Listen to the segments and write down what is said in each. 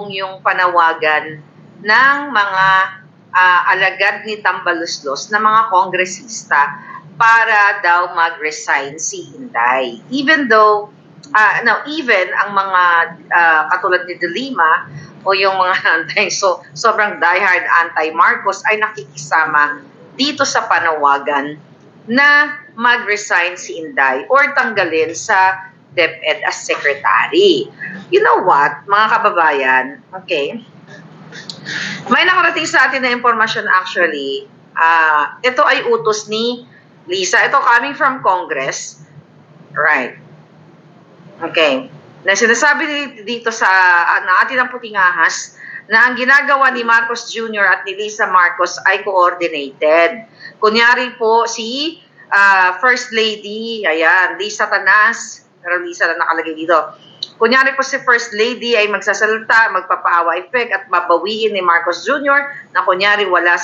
sumalubong yung panawagan ng mga alagad ni Tambaluslos na mga kongresista para daw mag-resign si Inday. Even though, even ang mga katulad ni De Lima o yung mga sobrang diehard anti-Marcos ay nakikisama dito sa panawagan na mag-resign si Inday or tanggalin sa DepEd as secretary. You know what, mga kababayan, okay? May nakarating sa atin na impormasyon actually. Ito ay utos ni Lisa. Ito coming from Congress. Right. Okay. Na sinasabi dito sa atin ang puting ahas na ang ginagawa ni Marcos Jr. at ni Lisa Marcos ay coordinated. Kunyari po si First Lady, ayan, Lisa Tanas, pero Lisa na nakalagay dito. Kunyari po si First Lady ay magsasalita, magpapaawa effect at babawiin ni Marcos Jr. na kunyari wala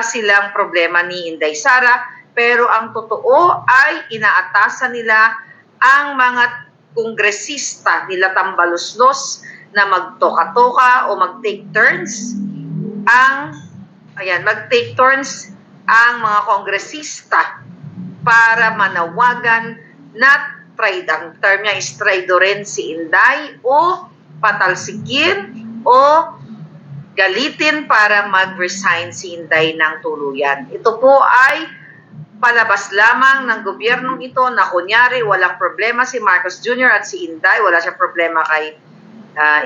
silang problema ni Inday Sara, pero ang totoo ay inaatasan nila ang mga kongresista nila Tambaluslos na magtoka-toka o mag-take turns ang mga kongresista para manawagan na ang term niya is traidorin si Inday o patalsikin o galitin para mag-resign si Inday ng tuluyan. Ito po ay palabas lamang ng gobyernong ito na kunyari walang problema si Marcos Jr. at si Inday, wala siyang problema kay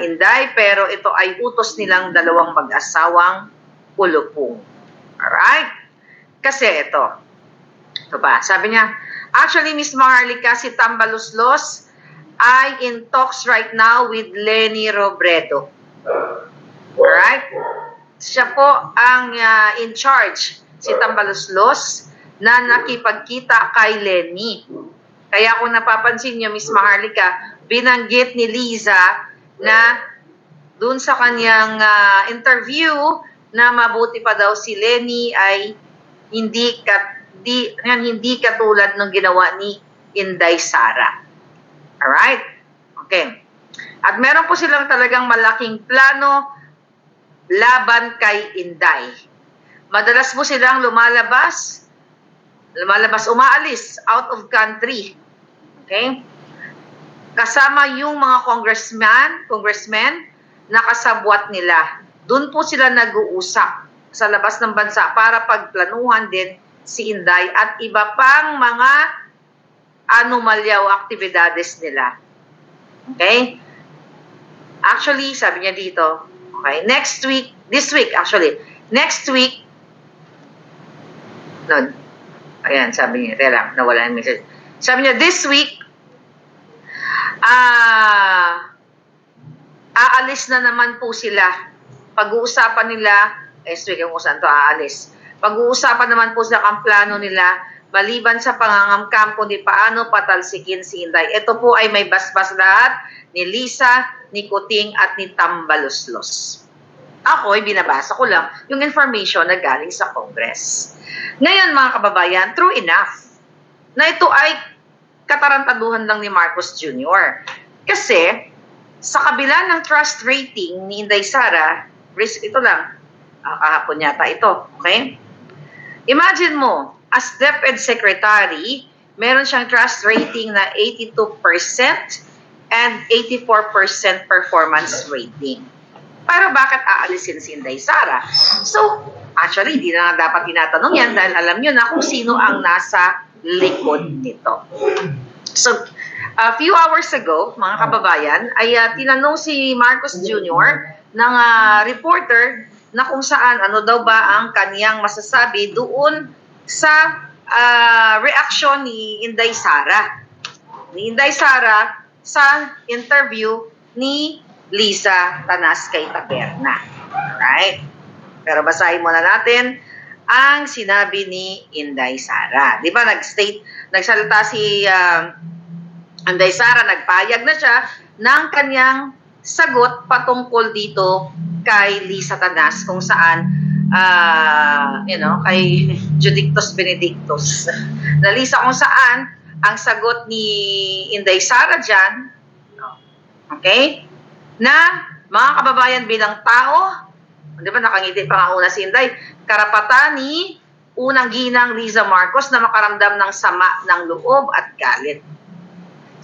Inday, pero ito ay utos nilang dalawang mag-asawang ulupong. Alright? Kasi ito ba, sabi niya, actually, Miss Maharlika, si Tambaluslos ay in talks right now with Leni Robredo. Alright? Siya po ang in charge, si Tambaluslos, na nakipagkita kay Leni. Kaya kung napapansin niyo, Miss Maharlika, binanggit ni Liza na dun sa kanyang interview na mabuti pa daw si Leni ay hindi katulad ng ginawa ni Inday Sara. Alright? Okay. At meron po silang talagang malaking plano laban kay Inday. Madalas po silang umaalis out of country. Okay? Kasama yung mga congressmen na kasabwat nila. Doon po sila nag-uusap sa labas ng bansa para pagplanuhan din si Inday at iba pang mga anomalya o aktibidades nila. Okay? Actually, sabi niya dito, okay, next week, ayan, sabi niya, nawala yung message. Sabi niya, this week, aalis na naman po sila. Pag-uusapan nila, next week, kung saan to aalis. Pag-uusapan naman po sa ang plano nila, maliban sa pangangamkampo ni paano patalsikin si Inday. Ito po ay may basbas lahat ni Lisa, ni Kuting at ni Tambaluslos. Ako ay binabasa ko lang yung information na galing sa Congress. Ngayon mga kababayan, true enough na ito ay katarantaduhan lang ni Marcos Jr. Kasi sa kabila ng trust rating ni Inday Sara, ito lang, kahapon yata ito, okay? Imagine mo, as DepEd Secretary, meron siyang trust rating na 82% and 84% performance rating. Pero bakit aalisin si Inday Sara? So, actually, hindi na dapat tinatanong yan dahil alam nyo na kung sino ang nasa likod nito. So, a few hours ago, mga kababayan, ay tinanong si Marcos Jr. ng reporter na kung saan, ano daw ba ang kaniyang masasabi doon sa reaksyon ni Inday Sara. Ni Inday Sara sa interview ni Lisa Tanas kay Taberna. Alright? Pero basahin muna natin ang sinabi ni Inday Sara. Di ba nagsalita si Inday Sara, nagpayag na siya ng kanyang sagot patungkol dito kay Lisa Tanas kung saan kay Judictus Benedictus. Na Lisa kung saan ang sagot ni Inday Sara dyan, okay, na Mga kababayan, bilang tao, di ba nakangiti pa nga una si Inday, karapatan ni unang ginang Liza Marcos na makaramdam ng sama ng loob at galit.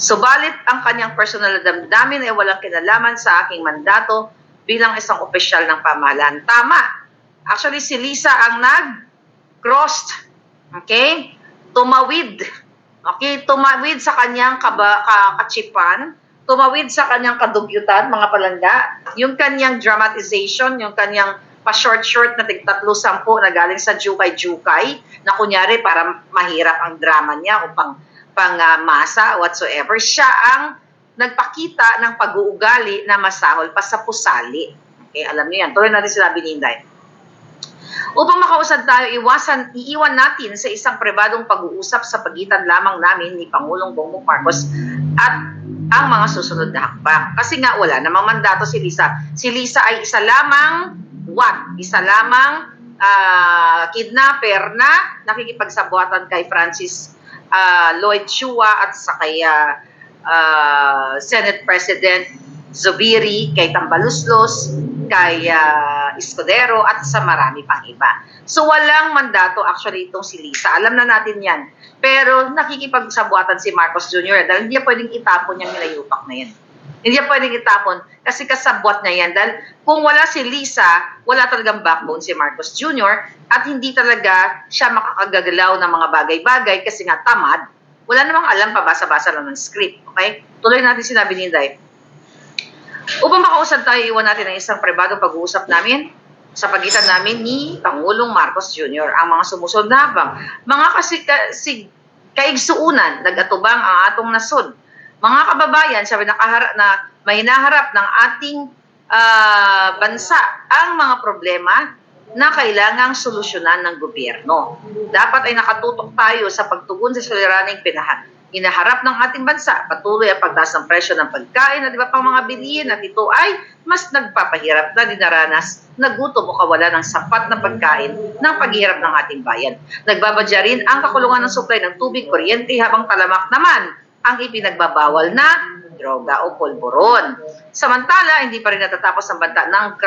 Subalit ang kanyang personal na damdamin ay walang kinalaman sa aking mandato bilang isang opisyal ng pamahalaan. Tama. Actually, si Liza ang nag-crossed, okay? Tumawid. Okay? Tumawid sa kanyang kachipan, tumawid sa kanyang kadugyutan, mga palangga, yung kanyang dramatization, yung kanyang pa-short-short na tig-3-10 na galing sa jukay-jukay, na kunyari para mahirap ang drama niya o pang-masa whatsoever, siya ang nagpakita ng pag-uugali na masahol pa sa pusali. Okay, alam niyo yan. Tuloy natin sinabi ni Inday. Upang makausad tayo, iiwan natin sa isang pribadong pag-uusap sa pagitan lamang namin ni Pangulong Bongbong Marcos at ang mga susunod na hakbang. Kasi nga wala namang mandato si Liza. Si Liza ay isa lamang Isa lamang kidnapper na nakikipagsabuatan kay Francis Lloyd Chua at sa kay Senate President Zubiri, kay Tambaluslos, kay Escudero at sa marami pang iba. So walang mandato actually itong si Liza. Alam na natin yan. Pero nakikipagsabuatan si Marcos Jr. dahil hindi niya pwedeng itapon yung nilayupak na yan. Hindi niya pwedeng itapon kasi kasabwat niya yan. Dahil kung wala si Liza, wala talagang backbone si Marcos Jr. at hindi talaga siya makakagagalaw ng mga bagay-bagay kasi nga tamad. Wala namang alam, pabasa-basa lang ng script. Okay? Tuloy natin sinabi ni Inday. Upang makausap tayo, iwan natin ang isang pribadong pag-uusap namin sa pagitan namin ni Pangulong Marcos Jr. Ang mga sumusunod na habang mga kaigsuunan, nagatubang ang atong nasod. Mga kababayan, sabi na may hinaharap ng ating bansa ang mga problema na kailangang solusyonan ng gobyerno. Dapat ay nakatutok tayo sa pagtugon sa suliraning hinaharap ng ating bansa. Patuloy ang pagtaas ng presyo ng pagkain at iba pang mga bilihin at ito ay mas nagpapahirap na dinaranas na gutom o kawalan ng sapat na pagkain ng paghihirap ng ating bayan. Nagbabadya rin ang kakulungan ng supply ng tubig, kuryente habang talamak naman ang ipinagbabawal na droga o polboron. Samantala, hindi pa rin natatapos ang banta ng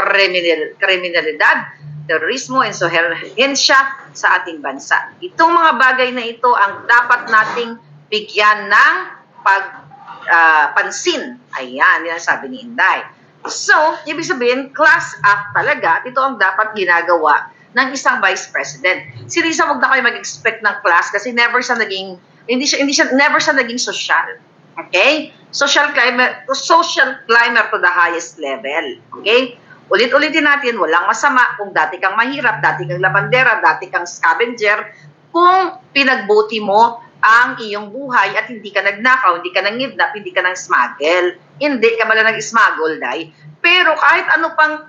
kriminalidad, terorismo, insurhensya sa ating bansa. Itong mga bagay na ito ang dapat nating bigyan ng pansin. Ayan, yan sabi ni Inday. So, ibig sabihin, class act talaga, ito ang dapat ginagawa ng isang vice president. Si Liza, huwag na kayo mag-expect ng class kasi never siya naging social. Okay? Social climber to the highest level. Okay? Ulit-ulitin natin, walang masama kung dati kang mahirap, dati kang labandera, dati kang scavenger, kung pinagbuti mo ang iyong buhay at hindi ka nagnakaw, hindi ka nangidnap, hindi ka nang smuggle. Hindi ka mala nag-smuggle, Day. Pero kahit ano pang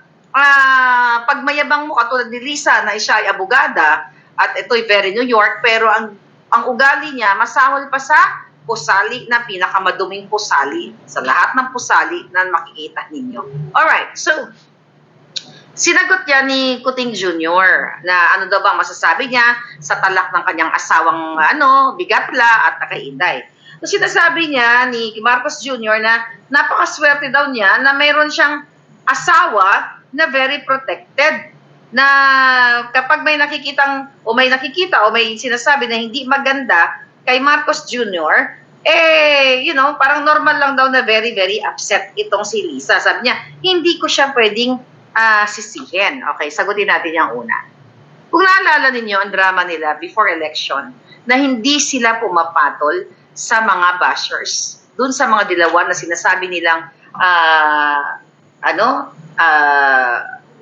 pagmayabang mo, katulad ni Liza na siya ay abogada at ito'y very New York, pero ang ugali niya masahol pa sa pusali na pinakamaduming pusali sa lahat ng pusali na makikita ninyo. Alright, so sinagot niya ni Kuting Jr. na ano daw bang masasabi niya sa talak ng kanyang asawang Bigatla at kay Inday. So sinasabi niya ni Marcos Jr. na napakaswerte daw niya na mayroon siyang asawa na very protected, na kapag may nakikita o may sinasabi na hindi maganda kay Marcos Jr., parang normal lang daw na very, very upset itong si Liza. Sabi niya, hindi ko siya pwedeng sisihin. Okay, sagutin natin yung una. Kung naalala ninyo ang drama nila before election, na hindi sila pumapatol sa mga bashers, dun sa mga dilawan na sinasabi nilang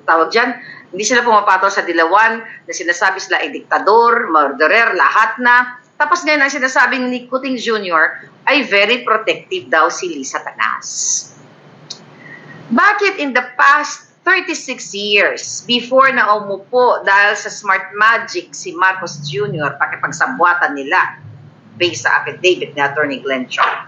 tawag dyan, hindi sila pumapatol sa dilawan na sinasabi sila ay diktador, murderer, lahat na. Tapos ngayon ang sinasabing ni Kuting Jr. ay very protective daw si Liza Tanas. Bakit in the past 36 years before na umupo dahil sa smart magic si Marcos Jr. pakipagsabwatan nila based sa affidavit ni Attorney Glenn Chong?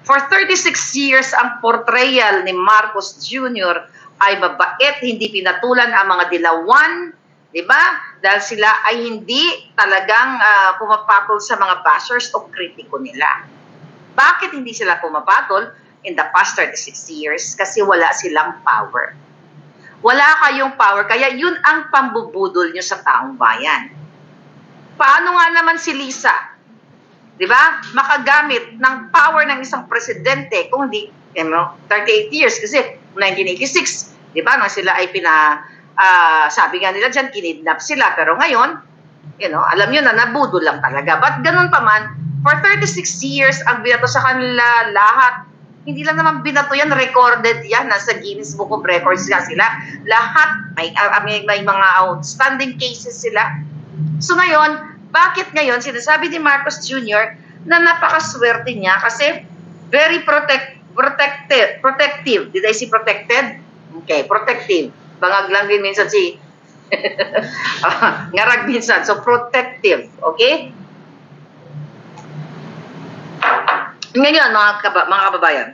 For 36 years ang portrayal ni Marcos Jr. ay mabait, hindi pinatulan ang mga dilawan, di ba? Dahil sila ay hindi talagang pumapatol sa mga bashers o kritiko nila. Bakit hindi sila pumapatol? in the past 36 years kasi wala silang power. Wala kayong power, kaya yun ang pambubudol nyo sa taong bayan. Paano nga naman si Lisa, di ba, makagamit ng power ng isang presidente kung hindi, 38 years kasi 1986, di ba, nang sila ay sabi nga nila dyan, kinidnap sila, pero ngayon, alam nyo na, nabudol lang talaga. But ganun pa man, for 36 years, ang binato sa kanila lahat, hindi lang naman binato yan, recorded yan, nasa Guinness Book of Records nga sila. Lahat, may mga outstanding cases sila. So ngayon, bakit ngayon, sinasabi ni Marcos Jr. na napakaswerte niya kasi very protective. Did I say protected? Okay, protective. Bangag lang din minsan si ngarag minsan. So, protective. Okay? Ngayon, mga kababayan,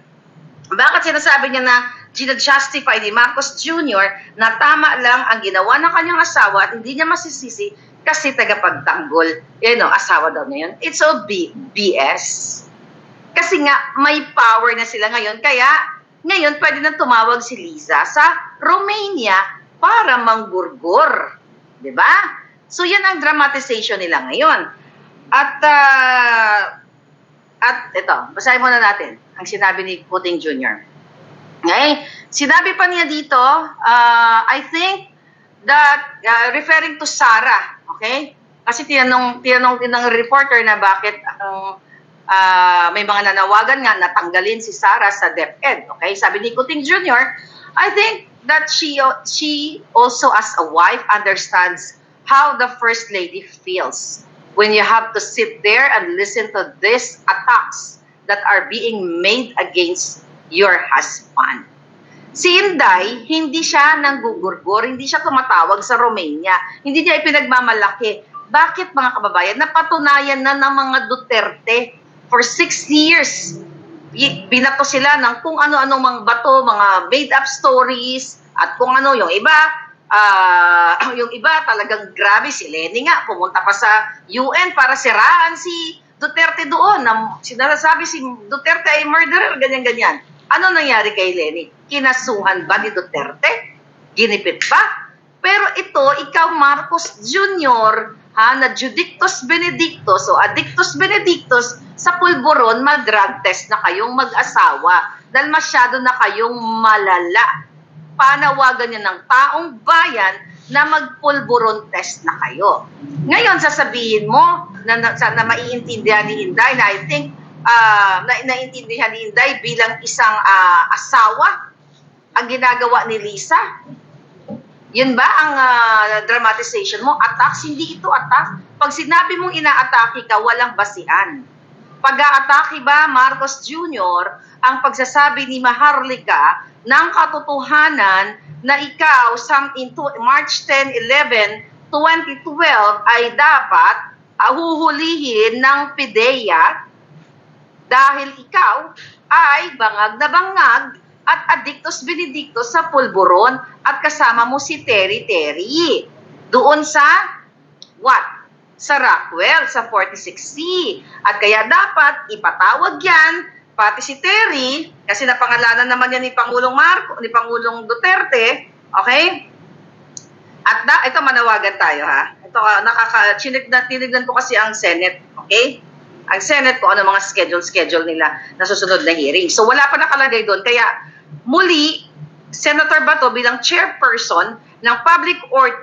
bakit sinasabi niya na gina-justify ni Marcos Jr. na tama lang ang ginawa ng kanyang asawa at hindi niya masisisi kasi tagapagtanggol. Asawa daw na yun. It's all BS. Kasi nga, may power na sila ngayon. Kaya, ngayon, pwede na tumawag si Liza sa Romania para manggurgur. Diba? So, yan ang dramatization nila ngayon. At ito, basahin muna natin ang sinabi ni Puting Jr. Okay? Sinabi pa niya dito, I think that, referring to Sarah, okay? Kasi tinanong din ng reporter na bakit may mga nanawagan nga natanggalin si Sarah sa DepEd, okay? Sabi ni Puting Jr., I think that she also as a wife understands how the First Lady feels when you have to sit there and listen to these attacks that are being made against your husband. Si Inday, hindi siya nanggugurgur, hindi siya tumatawag sa Romania, hindi niya ipinagmamalaki. Bakit mga kababayan? Napatunayan na ng mga Duterte for 6 years. Binato sila ng kung ano-ano mga bato, mga made-up stories, at kung ano yung iba, talagang grabe. Si Lenny nga, pumunta pa sa UN para siraan si Duterte doon. Sinasabi si Duterte ay murderer, ganyan-ganyan. Ano nangyari kay Lenny? Kinasuhan ba ni Duterte? Ginipit ba? Pero ito, ikaw Marcos Jr., na Judictus Benedictus o Addictus Benedictus, sa pulburon, mag-drug test na kayong mag-asawa dahil masyado na kayong malala. Panawagan niya ng taong bayan na mag-pulburon test na kayo. Ngayon, sasabihin mo na maiintindihan ni Inday na I think naiintindihan ni Inday bilang isang asawa ang ginagawa ni Lisa. Yun ba ang dramatization mo? Attacks? Hindi ito attack. Pag sinabi mong ina-atake ka, walang basian. Pag-aatake ba, Marcos Jr., ang pagsasabi ni Maharlika ng katotohanan na ikaw March 10, 11, 2012 ay dapat huhulihin ng PIDEA dahil ikaw ay bangag na bangag at addictus benedictus sa pulburon at kasama mo si Terry doon sa what? Sa Rockwell, sa 46C. At kaya dapat ipatawag yan, pati si Terry, kasi napangalanan naman yan ni Pangulong Duterte, okay? At ito manawagan tayo ha. Ito tinignan ko kasi ang Senate, okay? Ang Senate ko ano mga schedule nila na susunod na hearing. So wala pa nakalagay doon. Kaya muli, Senator Bato bilang chairperson ng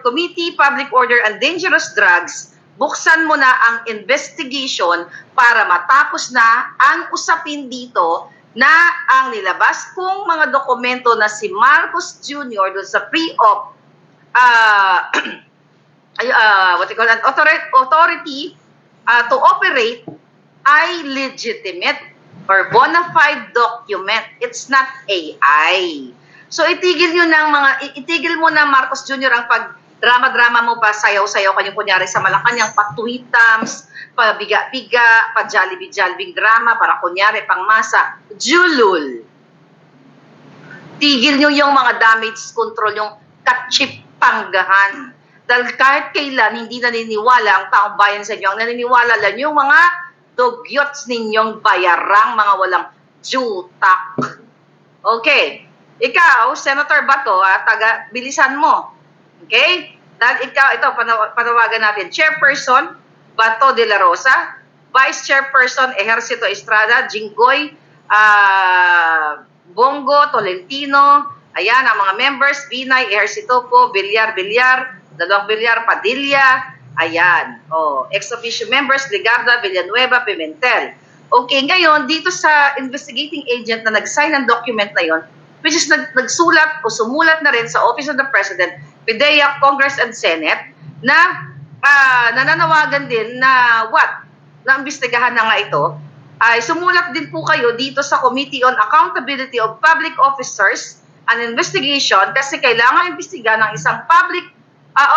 Committee, Public Order and Dangerous Drugs, buksan mo na ang investigation para matapos na ang usapin dito na ang nilabas kung mga dokumento na si Marcos Jr. doon sa pre-op authority to operate ay legitimate or bona fide document. It's not AI. So itigil mo na Marcos Jr. ang drama-drama mo pa, sayaw-sayaw kanyang kunyari sa Malacanang, pa-tweetams, pa-biga-biga, pa-jollibee-jollibee drama, para kunyari pangmasa. Julul. Tigil nyo yung mga damage control, yung katsipanggahan. Dahil kahit kailan, hindi naniniwala ang taong bayan sa inyo. Ang naniniwala lang yung mga dugyots ninyong bayarang, mga walang jutak. Okay. Ikaw, Senator Bato, bilisan mo. Okay? Dahil ikaw, ito, panawagan natin. Chairperson, Bato de la Rosa. Vice Chairperson, Ejercito Estrada, Jinggoy, Bongo, Tolentino. Ayan, ang mga members, Binay, Ejercito po, Villar, Dalawang Villar, Padilla. Ayan. Ex-officio members, Ligarda, Villanueva, Pimentel. Okay, ngayon, dito sa investigating agent na nag-sign ng document na yon, which is nagsulat o sumulat na rin sa Office of the President, PIDEA, Congress and Senate, na nananawagan din na na imbestigahan na nga ito, ay sumulat din po kayo dito sa Committee on Accountability of Public Officers and Investigation kasi kailangan imbestigahan ng isang public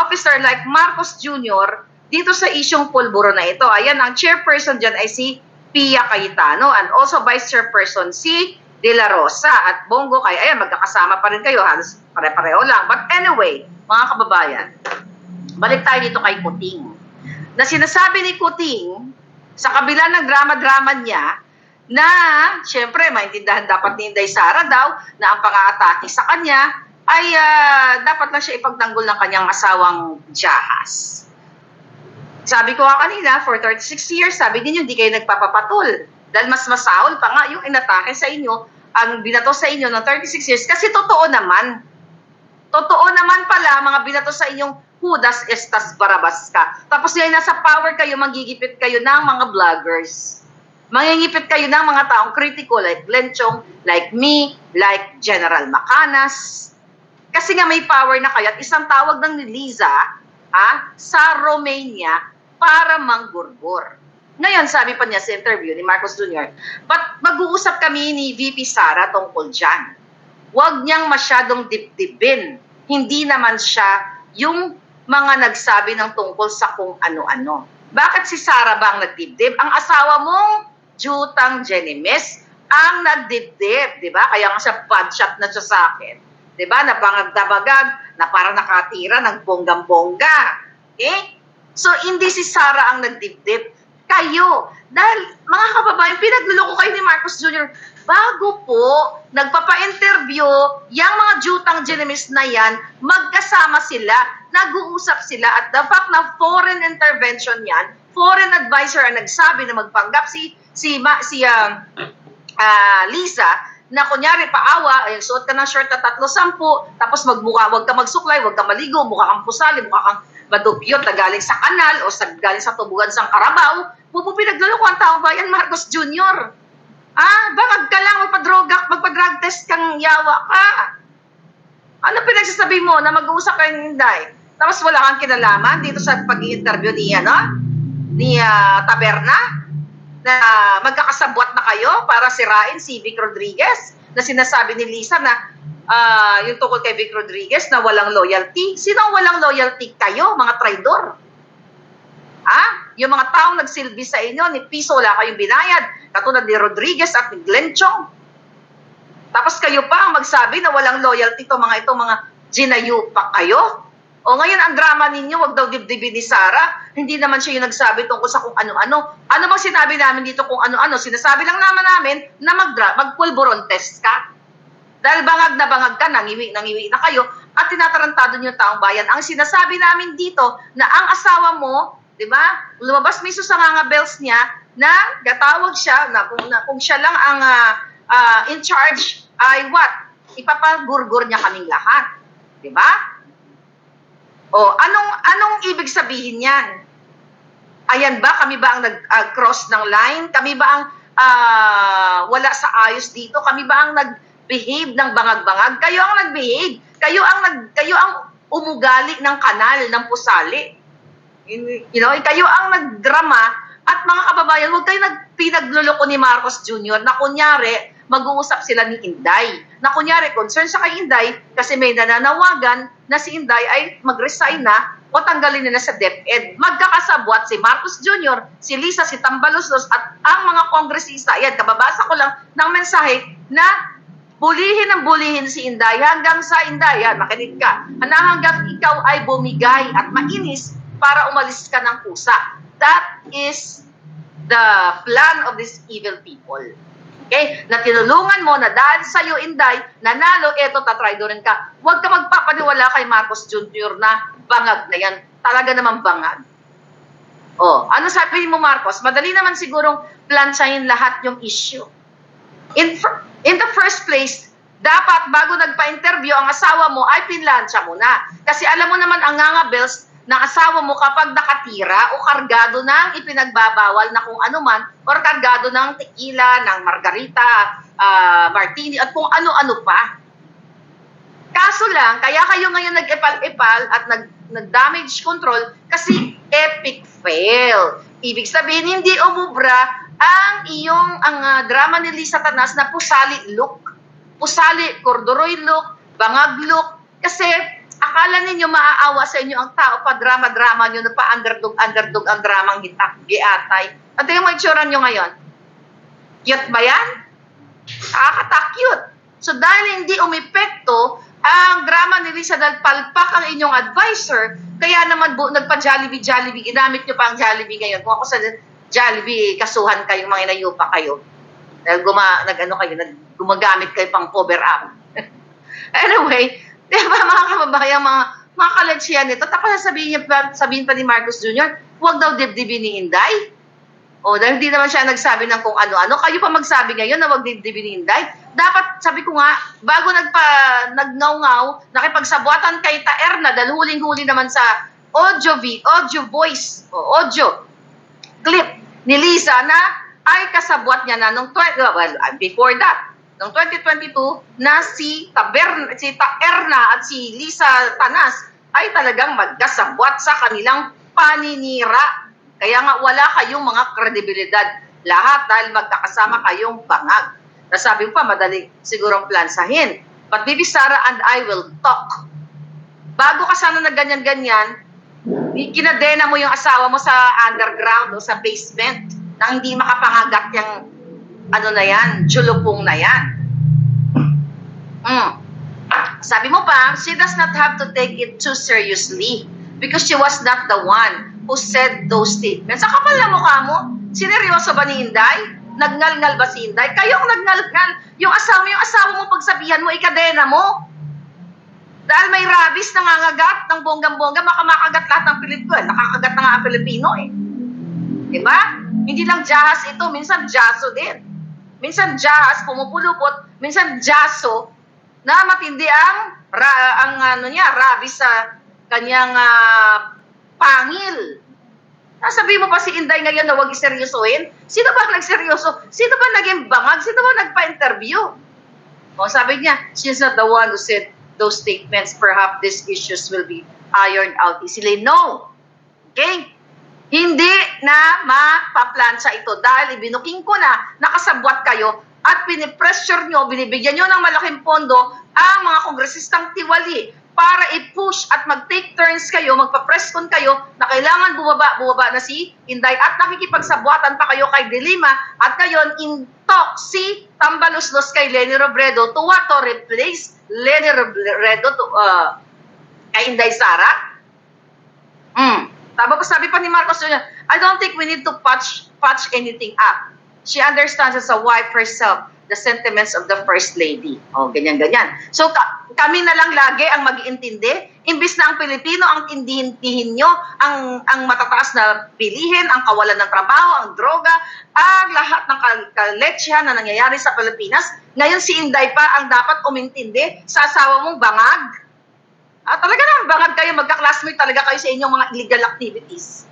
officer like Marcos Jr. dito sa isyong pulburo na ito. Ayan, ang chairperson dyan ay si Pia Cayetano and also vice chairperson si De La Rosa at Bongo. Kaya ayan, magkakasama pa rin kayo, halos pare-pareho lang. But anyway, mga kababayan, balik tayo dito kay Kuting. Na sinasabi ni Kuting, sa kabila ng drama-drama niya, na syempre maintindihan dapat ni Inday Sara daw na ang pang-aatake sa kanya ay dapat lang siya ipagtanggol ng kanyang asawang Jahas. Sabi ko kanina, for 36 years, sabi ninyo, hindi kayo nagpapapatul. Dahil mas masahol pa nga yung inatake sa inyo, ang binato sa inyo ng 36 years. Kasi totoo naman pala, mga binato sa inyong Judas Estas Barabas ka. Tapos yung nasa power kayo, magigipit kayo ng mga vloggers. Mangingipit kayo ng mga taong kritiko like Lenchong, like me, like General Macanas. Kasi nga may power na kayo at isang tawag ng ni Liza sa Romania para manggurbor. Ngayon, sabi pa niya sa interview ni Marcos Jr., but mag-uusap kami ni VP Sara tungkol dyan. Huwag niyang masyadong dibdibin. Hindi naman siya yung mga nagsabi ng tungkol sa kung ano-ano. Bakit si Sara ba ang nagdibdib? Ang asawa mong Jutang Jenimes ang nagdibdib, di ba? Kaya nga siya bad shot na siya sa akin. Di ba? Napangagdabagag, na parang nakatira ng bonggang-bongga. Okay? So, hindi si Sara ang nagdibdib. Kayo. Dahil, mga kababayan, pinagluloko kayo ni Marcos Jr. Bago po, nagpapa-interview, yung mga Jutang Jenimes na yan, magkasama sila, nag-uusap sila, at the fact na foreign intervention yan, foreign advisor ang nagsabi na magpanggap si Liza, na kunyari paawa, ay suot ka ng short na 3-10, tapos magmukha, wag ka magsuklay, wag ka maligo, mukha kang pusali, mukha kang madugyot na galing sa kanal o galing sa tubugan sa Carabao, pinagluloko ang taong bayan, Marcos Jr. Bangag ka lang, magpa-drug test kang yawa ka. Ano pinagsasabi mo na mag-uusap kayo ni Inday? Tapos wala kang kinalaman dito sa pag-i-interview ni Taberna? Na magkakasabwat na kayo para sirain si Vic Rodriguez na sinasabi ni Lisa na yung tungkol kay Vic Rodriguez na walang loyalty. Sino ang walang loyalty? Kayo, mga traidor. Yung mga taong nagsilbi sa inyo, ni piso wala kayong binayad, katulad ni Rodriguez at ni Glenchong. Tapos kayo pa ang magsabi na walang loyalty itong mga ginayupak kayo. O ngayon ang drama ninyo, wag daw dibdibin ni Sara. Hindi naman siya yung nagsabi tungkol sa kung ano-ano. Ano bang sinabi namin dito kung ano-ano? Sinasabi lang naman namin na magpulburon test ka. Dahil bangag ka, nangiwi na kayo, at tinatarantado niyo yung taong bayan. Ang sinasabi namin dito na ang asawa mo, di ba, lumabas mismo sa mga bells niya na gatawag siya na kung siya lang ang in charge ay ipapagurgur niya kaming lahat. Di ba? Anong ibig sabihin yan? Ayan ba? Kami ba ang nag-cross ng line? Kami ba ang wala sa ayos dito? Kami ba ang nag-behave ng bangag-bangag? Kayo ang nag-behave. Kayo ang umugali ng kanal ng pusali. Kayo ang nagdrama at mga kababayan, huwag kayo pinagluloko ni Marcos Jr. na kunyari, mag-uusap sila ni Inday. Na kunyari, concern siya kay Inday kasi may nananawagan na si Inday ay mag-resign na o tanggalin nila sa DepEd. Magkakasabwat si Marcos Jr., si Lisa, si Tambaloslos at ang mga kongresista. Yan, kababasa ko lang ng mensahe na bulihin si Inday hanggang sa Inday. Yan, makinig ka. Hanggang ikaw ay bumigay at mainis para umalis ka ng kusa. That is the plan of these evil people. Okay? Na tinulungan mo na dahil sa'yo, Inday, nanalo, eto, tatraidorin ka. Huwag ka magpapaniwala kay Marcos Jr. na bangag na yan. Talaga naman bangag. Oh, ano sabi mo, Marcos? Madali naman sigurong plansahin lahat yung issue. In the first place, dapat bago nagpa-interview ang asawa mo ay pinlansya mo na. Kasi alam mo naman ang ngangabels ng asawa mo kapag nakatira o kargado ng ipinagbabawal na kung ano man or kargado ng tequila, ng margarita, martini at kung ano-ano pa. Kaso lang, kaya kayo ngayon nag-epal-epal at nag-damage control kasi epic fail. Ibig sabihin, hindi umubra ang drama ni Lisa Tanas na pusali look. Pusali, corduroy look, bangag look. Kasi akala ninyo maaawa sa inyo ang tao pa drama-drama nyo na pa underdog ang dramang giatay. At yung maitsura nyo ngayon? Cute ba yan? Nakakatak-cute. So dahil hindi umepekto ang drama ni Lisa dahil palpak ang inyong advisor, kaya naman nagpa-Jollibee, ginamit nyo pa ang Jollibee ngayon. Kung ako sa Jollibee, kasuhan kayong mga inayupa kayo. Dahil gumagamit kayo pang cover up. Anyway, di ba mga kababayan, mga kaladsyan nito, tapos sabihin pa ni Marcos Jr., huwag daw dibdibin ni Inday. O, dahil hindi naman siya nagsabi ng kung ano-ano, kayo pa magsabi ngayon na huwag dibdibin ni Inday. Dapat, sabi ko nga, bago nagngaw-ngaw, nakipagsabuatan kay Taerna, dahil huling-huli naman sa audio clip ni Lisa na ay kasabwat niya na before that, noong 2022 na si Taerna at si Lisa Tanas ay talagang magkasabwat sa kanilang paninira. Kaya nga wala kayong mga kredibilidad. Lahat dahil magkakasama kayong bangag. Nasabi ko pa, madali sigurong plansahin. But Bibi Sara and I will talk. Bago ka sana na ganyan-ganyan, kinadena mo yung asawa mo sa underground o sa basement nang hindi makapangagat yung chulupong na yan. Sabi mo pa, she does not have to take it too seriously because she was not the one who said those statements. Sa kapal na mukha mo, sineryoso ba ni Inday? Nagngalngal ba si Inday? Kayo ang nagngalngal. Yung asawa mo pagsabihan mo, ikadena mo. Dahil may rabies nangangagat ng bonggang-bongga, baka makagat lahat ng Pilipino. Nakakagat na nga ang Pilipino eh. Diba? Hindi lang jahas ito, minsan jaso din. Minsan jahas, pumupulupot, minsan jaso, na matindi ang rabies sa kanyang pangil. Sabi mo pa si Inday ngayon na huwag iseryosohin? Sino ba nagseryoso? Sino ba naging bangag? Sino ba nagpa-interview? O sabi niya, she's not the one who said those statements. Perhaps these issues will be ironed out easily. No! Okay? Hindi na mapaplansya ito dahil ibinuking ko na nakasabwat kayo at pinipressure nyo, binibigyan nyo ng malaking pondo ang mga kongresistang tiwali para i-push at mag-take turns kayo, magpa-press con kayo na kailangan bumaba na si Inday at nakikipagsabwatan pa kayo kay Dilima at ngayon in talk si Tambaluslos kay Leni Robredo to replace Leni Robredo kay Inday Sara. Sabi pa ni Marcos Jr., I don't think we need to patch anything up. She understands as a wife herself the sentiments of the First Lady. O, ganyan-ganyan. So, kami na lang lagi ang mag-iintindi. Imbis na ang Pilipino ang tindihin nyo, ang matataas na bilihin, ang kawalan ng trabaho, ang droga, ang lahat ng kaletsya na nangyayari sa Pilipinas. Ngayon si Inday pa ang dapat umintindi sa asawa mong bangag. Talaga naman bangag kayo, magka-classmate talaga kayo sa inyong mga illegal activities.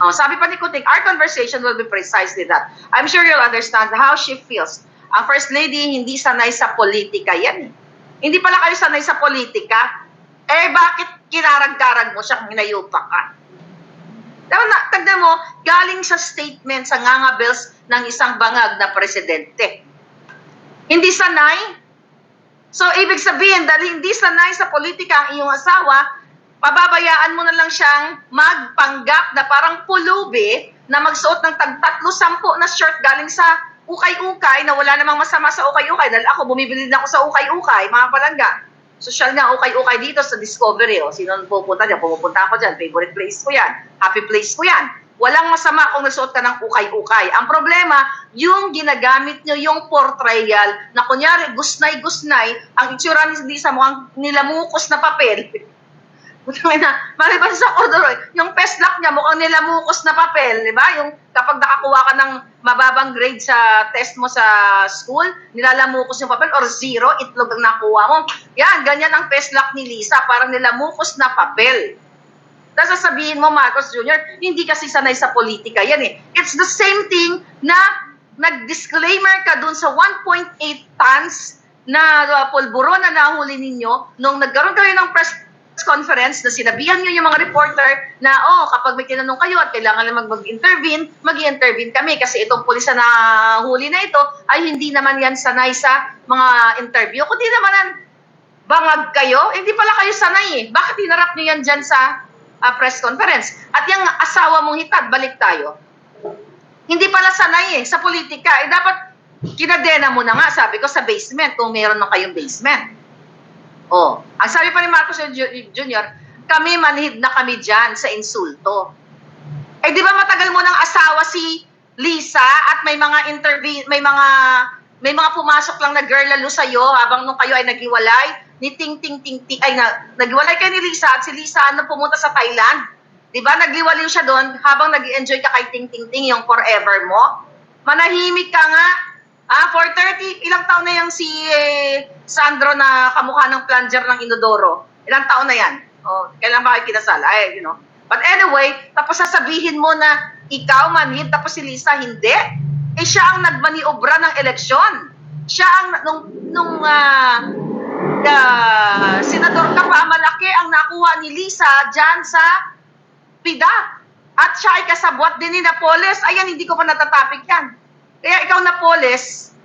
Sabi pa ni Kuting, our conversation will be precisely that. I'm sure you'll understand how she feels. Ang First Lady, hindi sanay sa politika yan eh. Hindi pala kayo sanay sa politika. Bakit kinarag-karag mo siya kung hinayupa ka? Tagnan mo, galing sa statement sa ngangabels ng isang bangag na presidente. Hindi sanay. So, ibig sabihin, dahil hindi sanay sa politika ang iyong asawa, pababayaan mo na lang siyang magpanggap na parang pulubi na magsuot ng tag-30 na shirt galing sa ukay-ukay na wala namang masama sa ukay-ukay. Dahil ako, bumibili na ako sa ukay-ukay, mga palangga. Social nga ukay-ukay dito sa Discovery. Sino pupunta dyan? Pumupunta ako dyan. Favorite place ko yan. Happy place ko yan. Walang masama kung nagsuot ka ng ukay-ukay. Ang problema, yung ginagamit nyo yung portrayal na kunyari gusnay-gusnay, ang itsura ni Lisa mukhang nilamukos na papel. Maliban sa corduroy, yung peslak niya mukhang nilamukos na papel, di ba? Yung kapag nakakuha ka ng mababang grade sa test mo sa school, nilalamukos yung papel or zero, itlog ang nakuha mo. Yan, ganyan ang peslak ni Lisa, parang nilamukos na papel. Tapos sasabihin mo, Marcos Jr., hindi kasi sanay sa politika yan eh. It's the same thing na nag-disclaimer ka dun sa 1.8 tons na pulburo na nahuli ninyo nung nagkaroon kayo ng press conference na sinabihan nyo yung mga reporter na, kapag may tinanong kayo at kailangan lang mag-intervene, mag-intervene kami kasi itong pulis na huli na ito ay hindi naman yan sanay sa mga interview. Kundi naman bangag kayo, hindi pala kayo sanay eh. Bakit hinarap nyo yan dyan sa press conference? At yung asawa mong hitad, balik tayo. Hindi pala sanay eh, sa politika. Dapat kinadena mo na nga, sabi ko, sa basement, kung meron na kayong basement. Ang sabi pa ni Marcos Jr., kami manhid na kami dyan sa insulto. Eh di ba matagal mo ng asawa si Lisa at may mga interview, may mga pumasok lang na girl lalo sa'yo habang nung kayo ay naghiwalay, ni naghiwalay kayo ni Lisa at si Lisa pumunta sa Thailand. Di ba? Nagliwaliw siya doon habang nag-enjoy ka kay Ting yung forever mo. Manahimik ka nga. For 30, ilang taon na yung si Sandro na kamukha ng plunger ng Inodoro? Ilang taon na yan? Kailan ba kayo kinasal? But anyway, tapos sasabihin mo na ikaw manhid, tapos si Lisa hindi. Siya ang nagmaniobra ng eleksyon. Siya ang, nung senador ka pa, malaki ang nakuha ni Lisa dyan sa PIDA. At siya ay kasabwat din ni Napoles. Ayan, hindi ko pa natatapik yan. Kaya ikaw Napoles,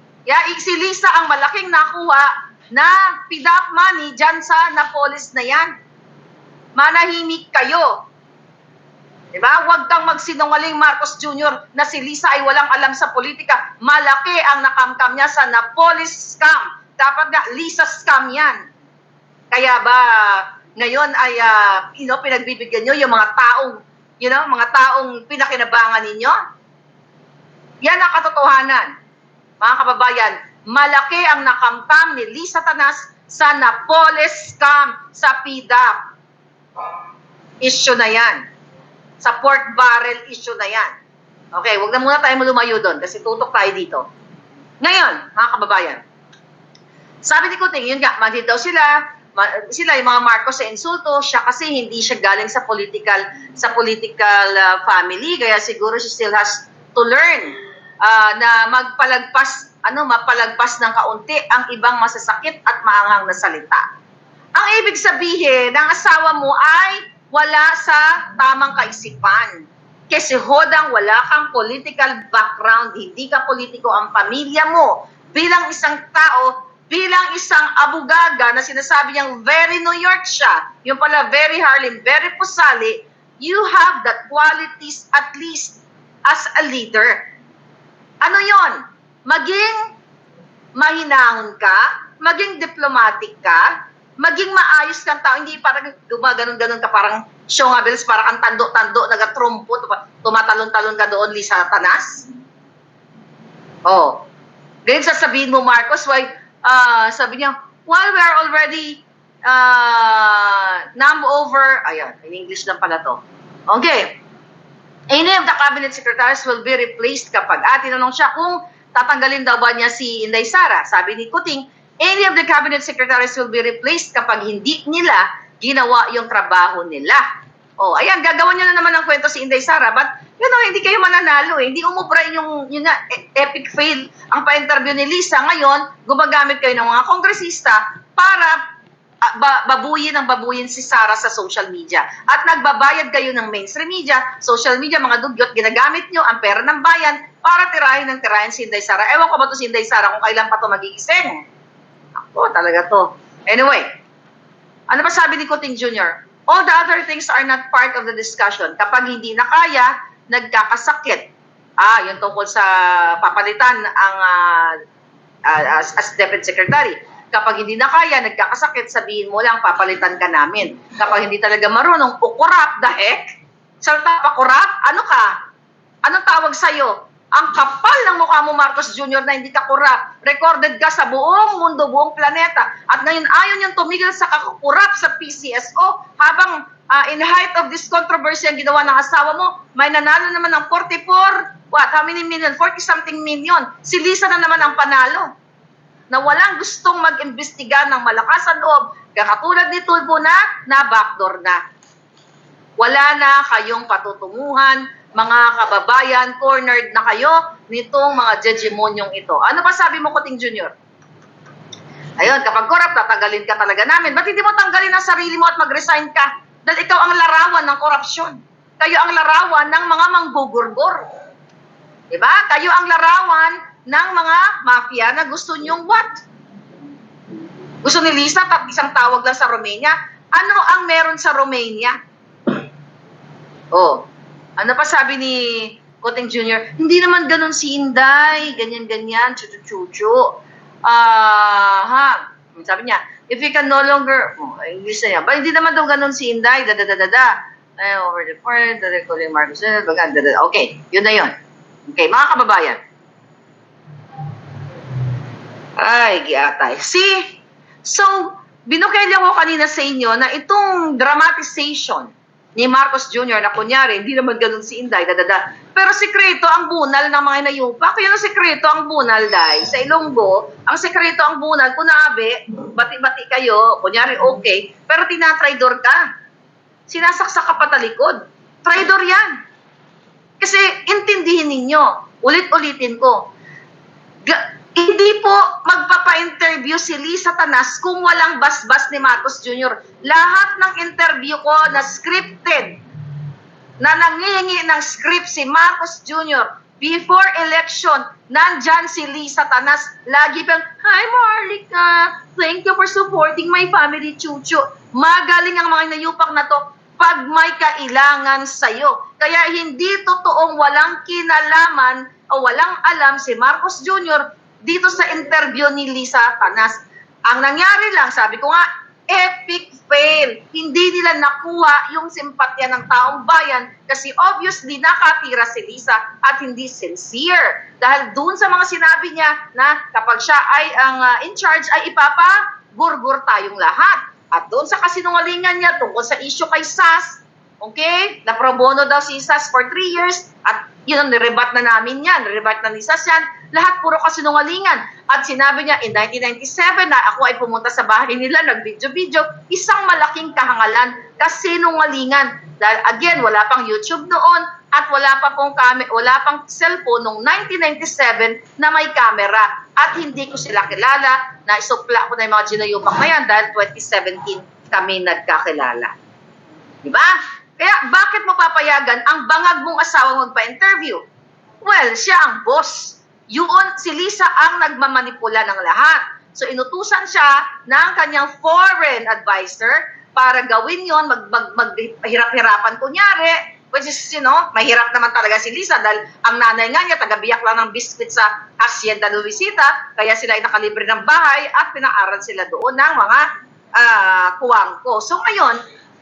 si Lisa ang malaking nakuha na PIDA money dyan sa Napoles na yan. Manahimik kayo. Diba? Huwag kang magsinungaling, Marcos Jr., na si Lisa ay walang alam sa politika. Malaki ang nakamkam niya sa Napoles scam. Dapat nga, Lisa scam yan. Kaya ba, ngayon ay, pinagbibigyan nyo yung mga taong, mga taong pinakinabangan ninyo? Yan ang katotohanan. Mga kababayan, malaki ang nakamkam ni Lisa Tanas sa Napoles scam sa PIDA. Issue na yan. Sa pork barrel issue na yan. Okay, wag na muna tayo lumayo doon kasi tutok tayo dito. Ngayon, mga kababayan, sabi ni Kuting, yun nga, manhid daw sila yung mga Marcos sa insulto, siya kasi hindi siya galing sa political family, kaya siguro she still has to learn na mapalagpas ng kaunti ang ibang masasakit at maanghang na salita. Ang ibig sabihin, ng asawa mo ay wala sa tamang kaisipan. Kasi hodang wala kang political background, hindi ka politiko ang pamilya mo. Bilang isang tao, bilang isang abugaga na sinasabi niyang very New York siya, yung pala very Harlem, very Pusali, you have that qualities at least as a leader. Ano yon? Maging mahinahon ka, maging diplomatic ka, maging maayos kang tao, hindi parang gumaganon-ganon ka, parang show nga bilis, parang kang tando-tando, nagatrumpo, tumatalon-talon ka doon, Lisa Tanas. Ganyan sasabihin mo, Marcos, sabi niya, while we are already over, ayan, in English lang pala to. Okay. Any of the cabinet secretaries will be replaced kapag, tinanong siya kung tatanggalin daw ba niya si Inday Sara. Sabi ni Kuting, any of the cabinet secretaries will be replaced kapag hindi nila ginawa yung trabaho nila. Ayan, gagawan niya na naman ng kwento si Inday Sara, but hindi kayo mananalo eh. Hindi umubra yung epic fail ang pa-interview ni Lisa. Ngayon, gumagamit kayo ng mga kongresista para babuyin si Sara sa social media. At nagbabayad kayo ng mainstream media, social media, mga dugyot, ginagamit nyo ang pera ng bayan para tirahin si Inday Sara. Ewan ko ba to si Inday Sara kung kailan pa to magigising? Talaga to. Anyway, ano ba sabi ni Kuting Jr.? All the other things are not part of the discussion. Kapag hindi na kaya, nagkakasakit. Yung tungkol sa papalitan ang as Deputy Secretary. Kapag hindi na kaya, nagkakasakit, sabihin mo lang, papalitan ka namin. Kapag hindi talaga marunong, ukurap, the heck? Salta pa kurap? Ano ka? Anong tawag sa'yo? Ang kapal ng mukha mo, Marcos Jr., na hindi ka kurap. Recorded ka sa buong mundo, buong planeta. At ngayon ayaw niyang tumigil sa kakurap sa PCSO habang in the height of this controversy ang ginawa ng asawa mo, may nanalo naman ng 44, how many million? 40-something million. Si Lisa na naman ang panalo. Na walang gustong mag-imbestiga ng malakas ang loob, katulad ni Tulfo na backdoor na. Wala na kayong patutunguhan, mga kababayan, cornered na kayo nitong mga jejemonyong ito. Ano pa sabi mo, Kuting Jr.? Ayun, kapag corrupt, tatanggalin ka talaga namin. Ba't hindi mo tanggalin ang sarili mo at mag-resign ka? Dahil ikaw ang larawan ng korupsyon. Kayo ang larawan ng mga manggugurgor. Diba? Kayo ang larawan ng mga mafia na gusto nyong what? Gusto ni Lisa, isang tawag lang sa Romania. Ano ang meron sa Romania? Oh, ano pa sabi ni Kuting Jr.? Hindi naman ganun si Inday, ganyan-ganyan, chuchu-chuchu. Sabi niya, if you can no longer, English na yan, ba hindi naman daw ganun si Inday, over the point, recalling Marcos, okay, yun na yun. Okay, mga kababayan. Ay, giatay. See? So, binukeli ko kanina sa inyo na itong dramatization ni Marcos Jr. na kunyari, hindi naman ganun si Inday, Pero sekreto ang bunal ng mga inayupa. Kaya ang sekreto ang bunal, Day. Sa Ilonggo, ang sekreto ang bunal, kung naabi, bati-bati kayo, kunyari okay, pero tinatraidor ka. Sinasaksak ka pa talikod. Traidor yan. Kasi intindihin ninyo, ulit-ulitin ko, hindi po magpapa-interview si Lisa Tanas kung walang basbas ni Marcos Jr. Lahat ng interview ko na scripted, na nangihingi ng script si Marcos Jr. Before election, nandyan si Lisa Tanas. Lagi bang, hi Marlica, thank you for supporting my family, Chuchu. Magaling ang mga inayupak na to pag may kailangan sa'yo. Kaya hindi totoong walang kinalaman o walang alam si Marcos Jr. dito sa interview ni Lisa Tanas. Ang nangyari lang, sabi ko nga, epic fail. Hindi nila nakuha yung simpatya ng taong bayan kasi obviously nakatira si Lisa at hindi sincere. Dahil dun sa mga sinabi niya na kapag siya ay ang in charge ay ipapagurgur tayong lahat. At doon sa kasinungalingan niya tungkol sa issue kay SAS, okay, na pro bono daw si SAS for 3 years at yun ang nirebat na namin yan, nirebat na ni SAS yan, lahat puro kasinungalingan. At sinabi niya in 1997 na ako ay pumunta sa bahay nila, nag-video-video, isang malaking kahangalan, kasinungalingan. Dahil again, wala pang YouTube noon at wala pang cellphone noong 1997 na may camera. At hindi ko sila kilala, na isupla ko na yung mga ginayupak na yan dahil 2017 kami nagkakilala. Diba? Kaya bakit mo papayagan ang bangag mong asawang magpa-interview? Well, siya ang boss. Yun, si Lisa ang nagmamanipula ng lahat. So inutusan siya ng kanyang foreign advisor para gawin yon, maghirap-hirapan kunyari, which is, mahirap naman talaga si Lisa dahil ang nanay nga niya, tagabiyak lang ng biscuit sa Hacienda Luisita, kaya sila ay nakalibre ng bahay at pinaaral sila doon ng mga kuwangko. So ngayon,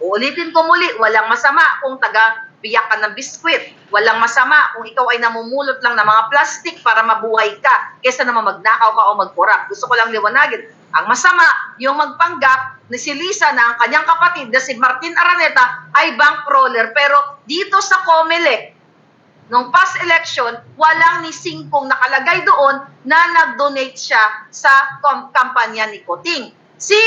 ulitin ko muli, walang masama kung taga-biyak ka ng biskwit. Walang masama kung ikaw ay namumulot lang ng mga plastic para mabuhay ka kesa naman magnakaw ka o magkurap. Gusto ko lang liwanagin. Ang masama, yung magpanggap na si Lisa na ang kanyang kapatid na si Martin Araneta ay bank crawler. Pero dito sa COMELEC, nung past election, walang ni Singkong nakalagay doon na nag-donate siya sa kampanya ni Kuting. Si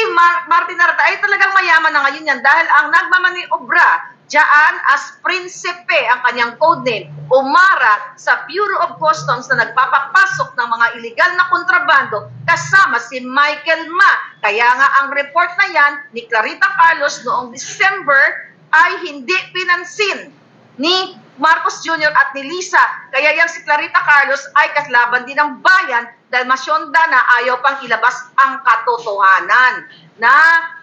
Martin Araneta ay talagang mayaman na ngayon yan dahil ang nagmamaniobra diyan as prinsipe ang kanyang codename, umara sa Bureau of Customs na nagpapapasok ng mga illegal na kontrabando kasama si Michael Ma. Kaya nga ang report na yan ni Clarita Carlos noong December ay hindi pinansin ni Marcos Jr. at ni Lisa. Kaya yang si Clarita Carlos ay kaslaban din ng bayan dahil masyonda na ayaw pang ilabas ang katotohanan na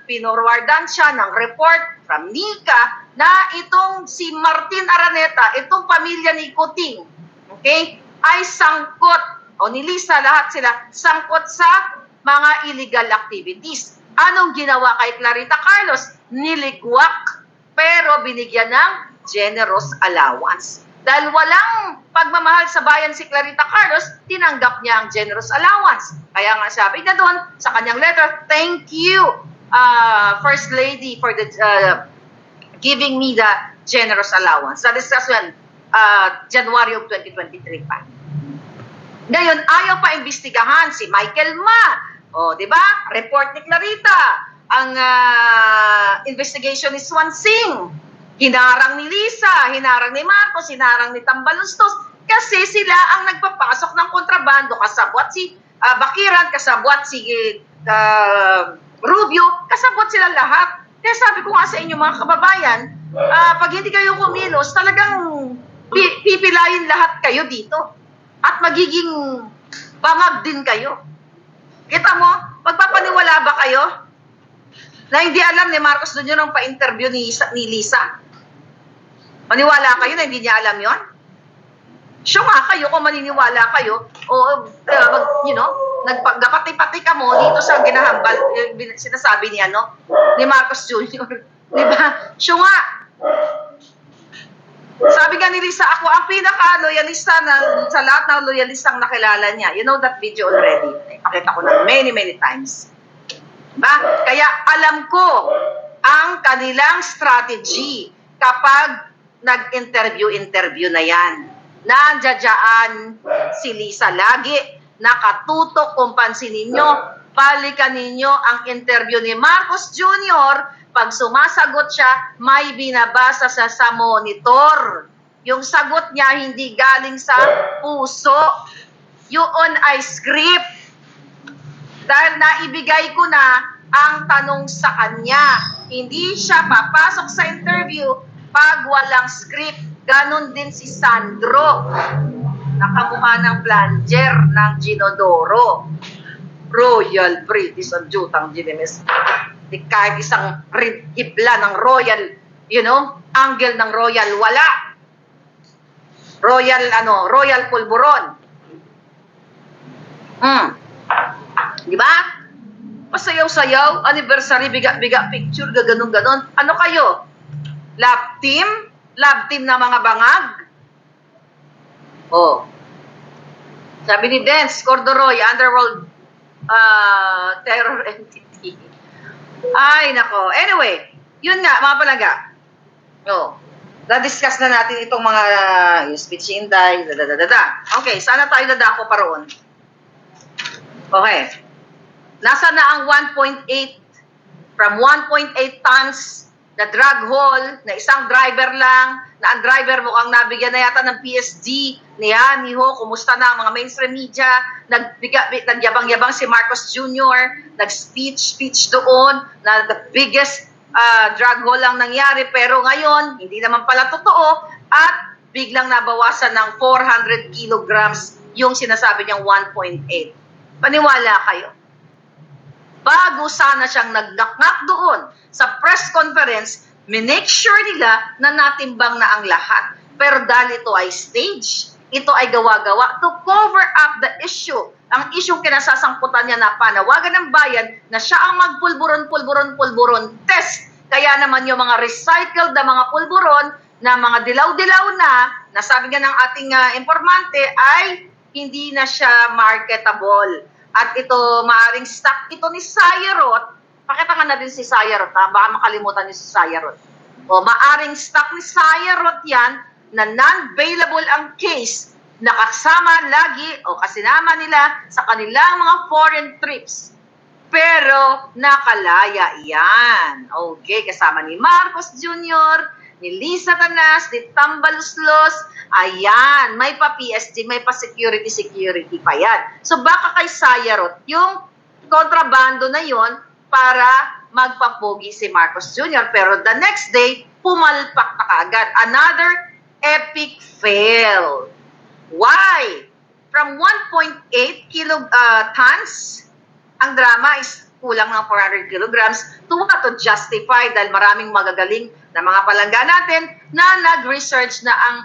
pinorwardan siya ng report from Nika na itong si Martin Araneta, itong pamilya ni Kuting, okay, ay sangkot, o ni Lisa, lahat sila, sangkot sa mga illegal activities. Anong ginawa kay Clarita Carlos? Niligwak, pero binigyan ng generous allowance. Dahil walang pagmamahal sa bayan si Clarita Carlos, tinanggap niya ang generous allowance. Kaya nga sabi niya doon sa kanyang letter, thank you, First Lady, for the giving me the generous allowance. That is as well, January of 2023 pa. Ngayon, ayaw pa imbestigahan si Michael Ma. O, di ba? Report ni Clarita. Ang investigation is one thing. Hinarang ni Lisa, hinarang ni Marcos, hinarang ni Tambalustos. Kasi sila ang nagpapasok ng kontrabando. Kasabwat si Bakiran, kasabwat si Rubio, kasabwat sila lahat. Kaya sabi ko nga sa inyo mga kababayan, pag hindi kayo kumilos, talagang pipilayin lahat kayo dito. At magiging bangag din kayo. Kita mo, magpapaniwala ba kayo na hindi alam ni Marcos Jr. ang pa-interview ni Lisa? Maniwala kayo na hindi niya alam yon? Siya nga kayo, kung maniniwala kayo, o nagpagapati-pati ka mo dito sa ginahambal, sinasabi niya, no? Ni Marcos Jr. Di ba? Siya nga. Sabi nga ni Lisa, ako ang pinaka-loyalista sa lahat ng loyalistang nakilala niya. You know that video already. Ipakita ko na many times. Diba? Kaya alam ko ang kanilang strategy kapag nag-interview na yan. Nandiyan si Lisa lagi, nakatutok kung pansinin ninyo, balikan ninyo ang interview ni Marcos Jr. Pag sumasagot siya, may binabasa sa monitor. Yung sagot niya hindi galing sa puso. Yun ay script. Dahil naibigay ko na ang tanong sa kanya. Hindi siya papasok sa interview pag walang script. Ganon din si Sandro. Nakamukha ng plunger ng Ginodoro. Royal British Adjutant Ginemes. Kahit isang hibla ng royal, angle ng royal, wala. Royal pulburon. Di ba? Pasayaw-sayaw, anniversary, biga-biga picture, ganon-ganon. Ano kayo? Love team? Love team na mga bangag? Oh. Sabi ni Dance Cordoroy, underworld terror entity. Ay, nako. Anyway, yun nga, mga palaga. Na-discuss na natin itong mga speech inday, Okay, sana tayo dadako pa roon. Okay. Nasa na ang 1.8, from 1.8 tons na drug haul, na isang driver lang, na ang driver mukhang nabigyan na yata ng PSD, niya, Miho, kumusta na ang mga mainstream media, nagyabang-yabang si Marcos Jr., nag-speech doon, na the biggest drug haul lang nangyari, pero ngayon, hindi naman pala totoo, at biglang nabawasan ng 400 kilograms yung sinasabi niyang 1.8. Paniwala kayo. Bago sana siyang nagngak doon sa press conference, minake sure nila na natimbang na ang lahat. Pero dahil ito ay stage, ito ay gawa-gawa to cover up the issue. Ang issue kinasasangkutan niya na panawagan ng bayan na siya ang magpulburon test. Kaya naman yung mga recycled na mga pulburon na mga dilaw-dilaw na sabi nga ng ating informante ay hindi na siya marketable. At ito, maaring stock ito ni Sayarot. Pakita nga na din si Sayarot, ha? Baka makalimutan niyo si Sayarot. O, maaring stock ni Sayarot yan na non-bailable ang case na kasama lagi o kasinama nila sa kanilang mga foreign trips. Pero nakalaya yan. Okay, kasama ni Marcos Jr., ni Lisa Tanas, ni Tambaluslos, ayan, may pa PSD, may pa security pa yan. So baka kay Sayarot, yung kontrabando na yon para magpapogi si Marcos Jr. Pero the next day, pumalpak na kaagad. Another epic fail. Why? From 1.8 tons, ang drama is kulang ng 400 kilograms to justify dahil maraming magagaling na mga palangga natin na nag-research na ang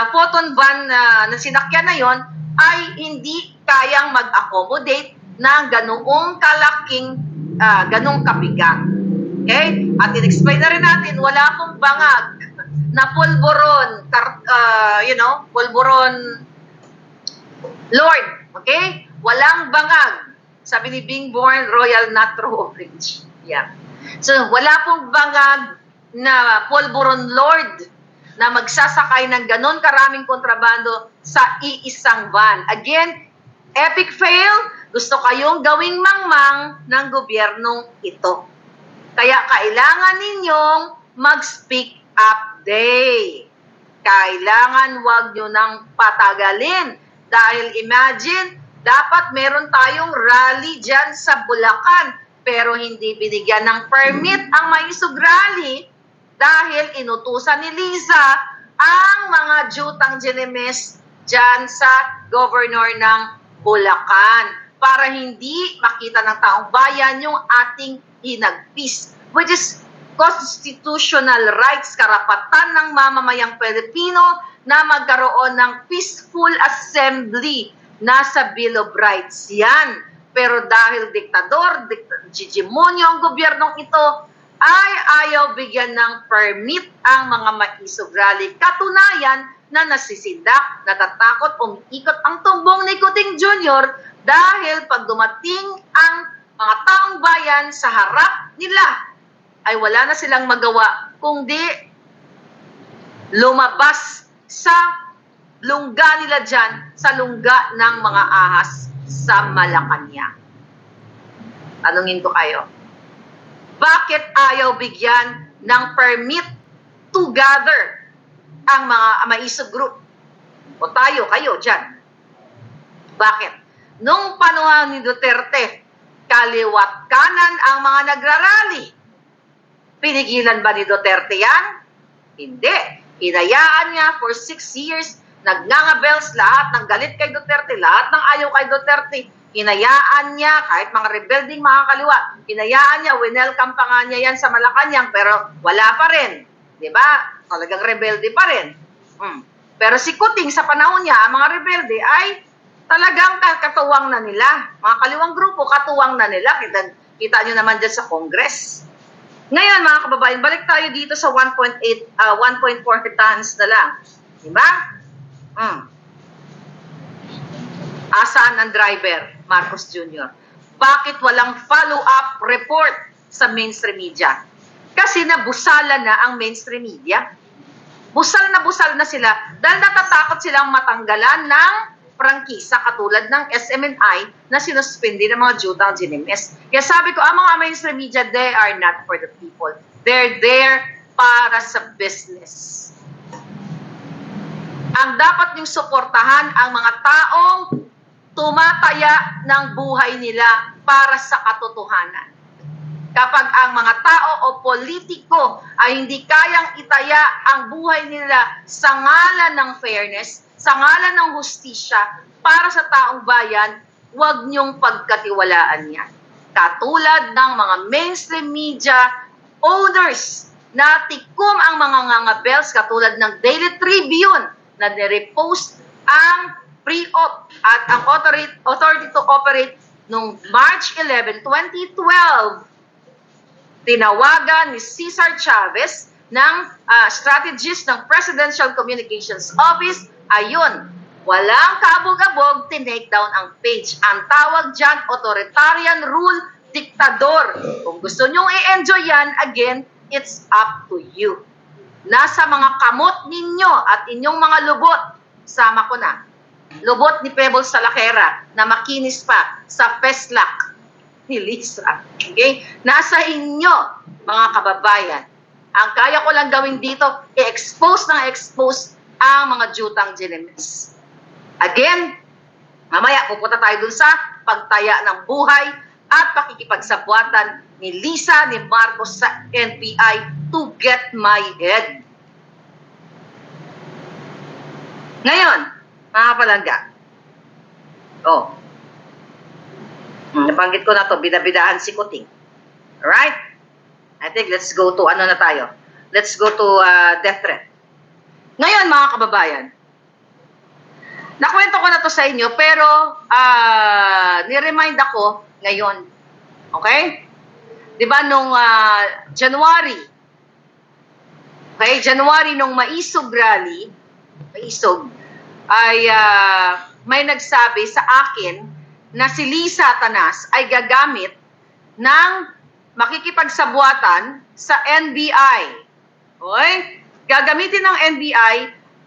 photon van na sinakyan na yon ay hindi kayang mag-accommodate ng ganoong kalaking, ganong kabigang. Okay? At in-explain na rin natin, wala pong bangag na pulburon, pulburon Lord, okay? Walang bangag. Sabi ni Bing Born, Royal Natro Orange. Yeah. So, wala pong bangag na pulburon Lord na magsasakay ng ganon karaming kontrabando sa iisang van. Again, epic fail, gusto kayong gawing mangmang ng gobyernong ito. Kaya kailangan ninyong mag-speak up day. Kailangan wag nyo nang patagalin. Dahil imagine, dapat meron tayong rally dyan sa Bulacan, pero hindi binigyan ng permit ang Maisog Rally dahil inutusan ni Liza ang mga jutang GNMS dyan sa governor ng Bulacan para hindi makita ng taong bayan yung ating hinagpis, which is constitutional rights, karapatan ng mamamayang Pilipino na magkaroon ng peaceful assembly. Nasa Bill of Rights yan. Pero dahil diktador, gigimonyo ang gobyernong ito, ay ayaw bigyan ng permit ang mga Maisog Rally. Katunayan na nasisindak, natatakot, umiikot ang tumbong ni Kuting Jr. dahil pag dumating ang mga taong bayan sa harap nila, ay wala na silang magawa kundi lumabas sa lungga nila dyan, sa lungga ng mga ahas sa Malacanang. Tanungin ko kayo, bakit ayaw bigyan ng permit to gather ang mga Maisog group? O tayo, kayo dyan. Bakit? Nung panahon ni Duterte, kaliwat kanan ang mga nagrarally. Pinigilan ba ni Duterte yan? Hindi. Hinayaan niya for 6 years, nagnangabels lahat ng galit kay Duterte, lahat ng ayaw kay Duterte. Hinayaan niya, kahit mga rebelding mga kaliwa, hinayaan niya, winelcome pa nga niya yan sa Malacanang, pero wala pa rin. Diba? Talagang rebelde pa rin. Pero si Kuting, sa panahon niya, ang mga rebelde ay talagang katuwang na nila. Mga kaliwang grupo, katuwang na nila. Kita nyo naman dyan sa Congress. Ngayon, mga kababayan, balik tayo dito sa 1.4 tons na lang. Diba? Asaan ang driver, Marcos Jr.? Bakit walang follow-up report sa mainstream media? Kasi nabusala na ang mainstream media. Busal na sila dahil natatakot silang matanggalan ng prangkisa katulad ng SMNI na sinuspindi ng mga jutang GNMS. Kaya sabi ko, ang mga mainstream media, they are not for the people. They're there para sa business. Ang dapat niyong suportahan ang mga taong tumataya ng buhay nila para sa katotohanan. Kapag ang mga tao o politiko ay hindi kayang itaya ang buhay nila sa ngalan ng fairness, sa ngalan ng hustisya, para sa taong bayan, huwag niyong pagkatiwalaan yan. Katulad ng mga mainstream media owners na tikom ang mga ngangabels katulad ng Daily Tribune na nirepost ang pre-op at ang authority to operate noong March 11, 2012. Tinawagan ni Cesar Chavez ng strategist ng Presidential Communications Office. Ayun, walang kabog-abog, tinake down ang page. Ang tawag dyan, authoritarian rule, diktador. Kung gusto nyong i-enjoy yan, again, it's up to you. Nasa mga kamot ninyo at inyong mga lubot, sama ko na, lubot ni Pebbles Salakera na makinis pa sa Peslak ni Lisa. Okay? Nasa inyo, mga kababayan. Ang kaya ko lang gawin dito, i-expose ang mga jutang GNMS. Again, mamaya pupunta tayo dun sa pagtaya ng buhay at pakikipagsabwatan ni Lisa, ni Marcos sa NBI to get my head. Ngayon, mga palangga. Nabanggit ko na to, bidabidahan si Kuting. Alright? I think let's go to, ano na tayo? Let's go to death threat. Ngayon, mga kababayan, nakwento ko na to sa inyo, pero ni-remind ako ngayon. Okay? Diba nung January, Okay, January nung Maisog rally, Maisog, ay may nagsabi sa akin na si Lisa Tanas ay gagamit ng makikipagsabuatan sa NBI. Okay? Gagamitin ng NBI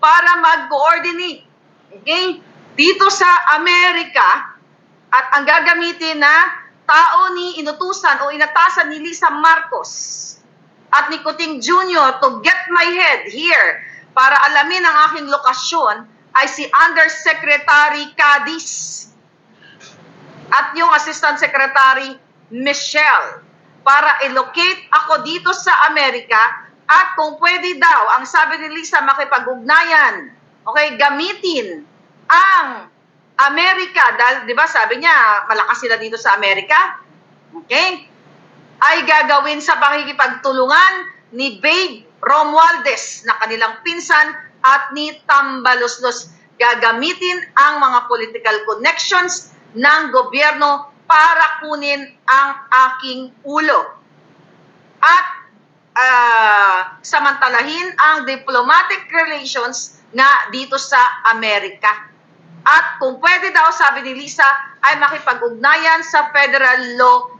para mag-coordinate. Okay? Dito sa Amerika, at ang gagamitin na tao ni inutusan o inatasan ni Lisa Marcos at ni Kuting Jr. to get my head here para alamin ang aking lokasyon ay si Undersecretary Cadiz at yung Assistant Secretary Michelle para i-locate ako dito sa Amerika at kung pwede daw, ang sabi ni Lisa, makipag-ugnayan, okay, gamitin ang Amerika, dahil, di ba, sabi niya, malakas sila dito sa Amerika, okay, ay gagawin sa pakikipagtulungan ni Babe Romualdez na kanilang pinsan at ni Tambaloslos. Gagamitin ang mga political connections ng gobyerno para kunin ang aking ulo. At samantalahin ang diplomatic relations nga dito sa Amerika. At kung pwede daw, sabi ni Lisa, ay makipag-ugnayan sa Federal Law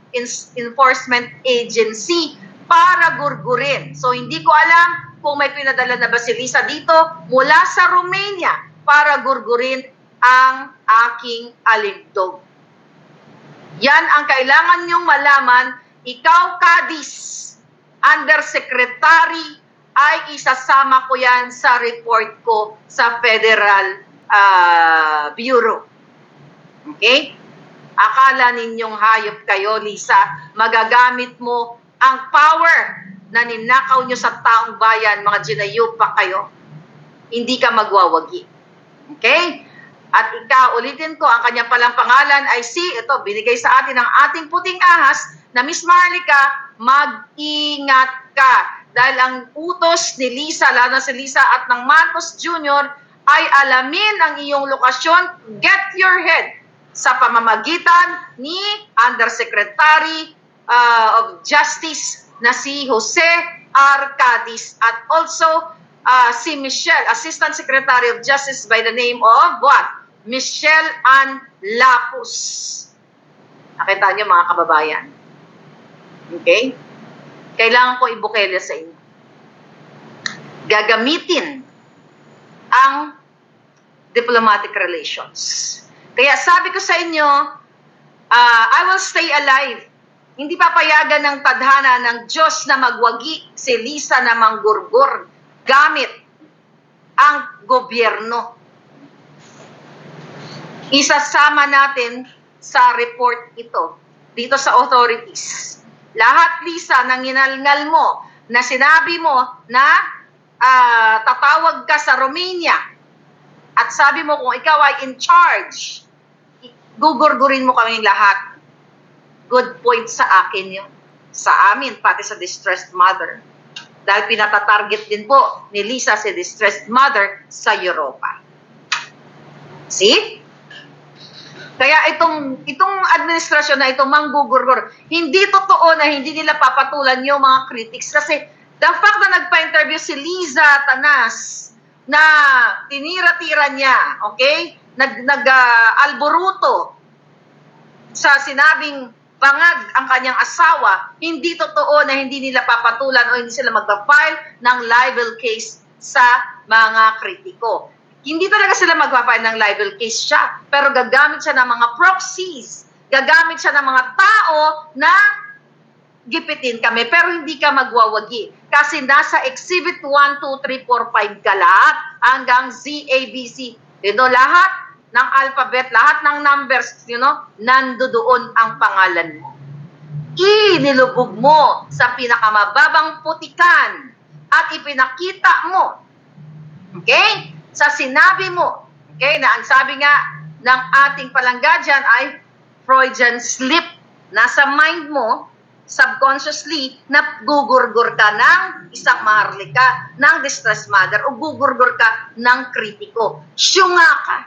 Enforcement Agency para gurgurin. So hindi ko alam kung may pinadala na ba si Lisa dito mula sa Romania para gurgurin ang aking alindog. Yan ang kailangan niyong malaman. Ikaw, Cadiz, Undersecretary, ay isasama ko yan sa report ko sa Federal Bureau. Okay? Akala ninyong hayop kayo, Lisa, magagamit mo ang power na ninakaw nyo sa taong bayan, mga ginayupa kayo. Hindi ka magwawagi. Okay? At ikaw, ulitin ko, ang kanya palang pangalan ay ito, binigay sa atin ng ating puting ahas na Miss Marlica, mag-ingat ka. Dahil ang utos ni Lisa, lalo na si Lisa at ng Marcos Jr., ay alamin ang iyong lokasyon, get your head sa pamamagitan ni Undersecretary of Justice na si Jose R. Cadiz at also si Michelle, Assistant Secretary of Justice by the name of what? Michelle Ann Lapus. Nakita niyo mga kababayan. Okay? Kailangan ko ibukele sa inyo. Gagamitin ang diplomatic relations. Kaya sabi ko sa inyo, I will stay alive. Hindi papayagan ng tadhana ng Diyos na magwagi si Lisa na manggurgur gamit ang gobyerno. Isasama natin sa report ito dito sa authorities. Lahat, Lisa, nang inalngal mo na sinabi mo na tatawag ka sa Romania at sabi mo kung ikaw ay in charge, gugurgurin mo kaming lahat. Good point sa akin yun. Sa amin, pati sa distressed mother. Dahil pinatatarget din po ni Lisa si distressed mother sa Europa. See? Kaya itong administrasyon na ito, manggugurgur, hindi totoo na hindi nila papatulan yung mga critics. Kasi the fact na nagpa-interview si Liza Tanas na tinira-tira niya, okay? Nag-alboruto sa sinabing bangag ang kanyang asawa, hindi totoo na hindi nila papatulan o hindi sila magpa-file ng libel case sa mga kritiko. Hindi talaga sila magpa-file ng libel case siya, pero gagamit siya ng mga proxies, gagamit siya ng mga tao na gipitin kami, pero hindi ka magwawagi. Kasi nasa Exhibit 1, 2, 3, 4, 5 ka lahat, hanggang Z, A, B, C. Lahat ng alphabet, lahat ng numbers, nandoon ang pangalan mo. Inilubog mo sa pinakamababang putikan at ipinakita mo, okay, sa sinabi mo, okay, na ang sabi nga ng ating palangga dyan ay Freudian slip. Nasa mind mo, subconsciously, na gugurgur ka ng isang maharlika, ng distressed mother, o gugurgur ka ng kritiko. Syunga ka.